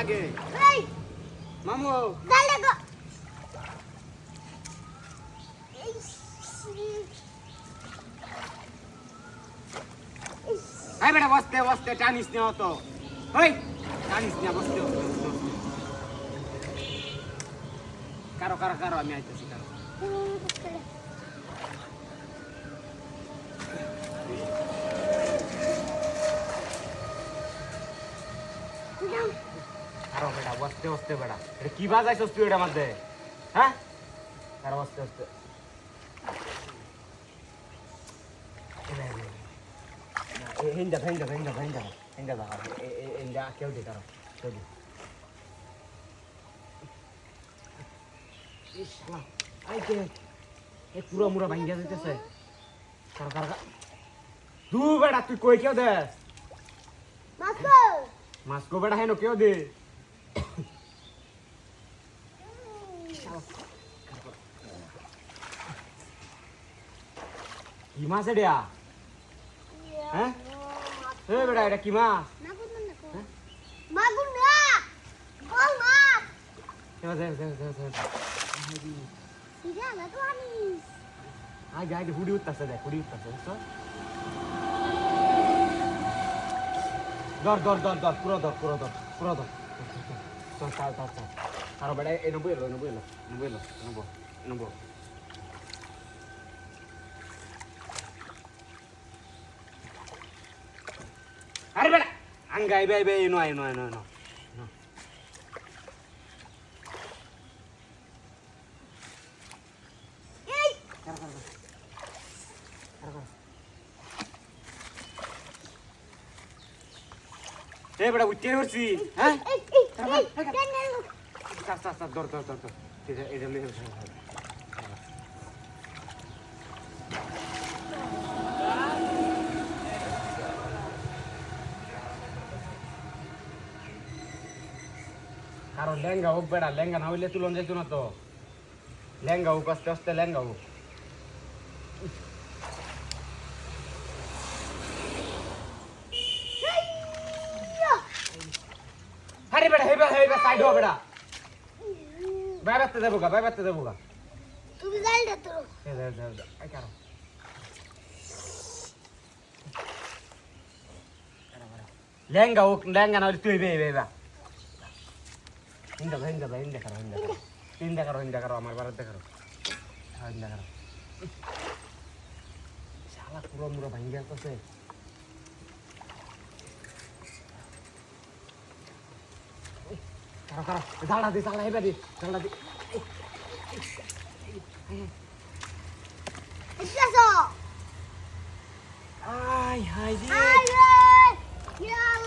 লাগে মামু এই বেটা বসতে বসতে টানিস না তো ওই টানিস না বসতে বসতে কারো কারো কারো আমি আইতেছি কারো কারো বেটা বসতে বসতে বেটা এটা কি বাজাইছস তুই এটার মধ্যে হ্যাঁ কারো বসতে বসতে হিন্দা হিন্দা হিন্দা হিন্দা হিন্দা হিন্দা কেউ দে কারো কেউ দে আইতে এ পুরো মুরা ভাঙ্গিয়া দিতেছে কারো কারো তু বেটা তুই কই কেউ দে মাসকো বেটা হেনো কেউ দে কি মাছ এটা হ্যাঁ এ বেটা এটা কি মাছ মাগুর না কোন মাছ সিধা না তো আনিস আগে আগে হুডি উঠতেছে দেখ হুডি উঠতেছে বুঝছো ধর ধর ধর ধর পুরো ধর পুরো ধর পুরো ধর চল চাল চাল চাল আরো বেটা এ নবো এলো নবো এলো নবো এলো নবো নবো আরে বেটা আঙ্গাই বে বে no I know no no no এ বেটা উঠতে হচ্ছি হ্যাঁ এই চাপ চাপ চাপ ধর ধর ধর ধর এটা এটা লিয়ে কারণ লেহেঙ্গা হোক বেড়া লেহেঙ্গা না হইলে তুলন যাইতো না তো লেহেঙ্গা হোক আস্তে আস্তে লেহেঙ্গা হোক আরে বেড়া হেবে হেবে সাইড হো বেড়া বাই বাতে দেবো গা তুমি যাই না তো এ দে দে দে আই কারো লেহেঙ্গা হোক লেহেঙ্গা না হইলে তুই বে বে বা হিন্দা কারো আমার বাড়িতে কারো হিন্দা কারো শালা পুরো মুরো ভাঙ্গি আসতেছে কারো কারো জালটা দি জালটা হেবা দি জালটা দি এসো আই হাই দি আরে ইয়া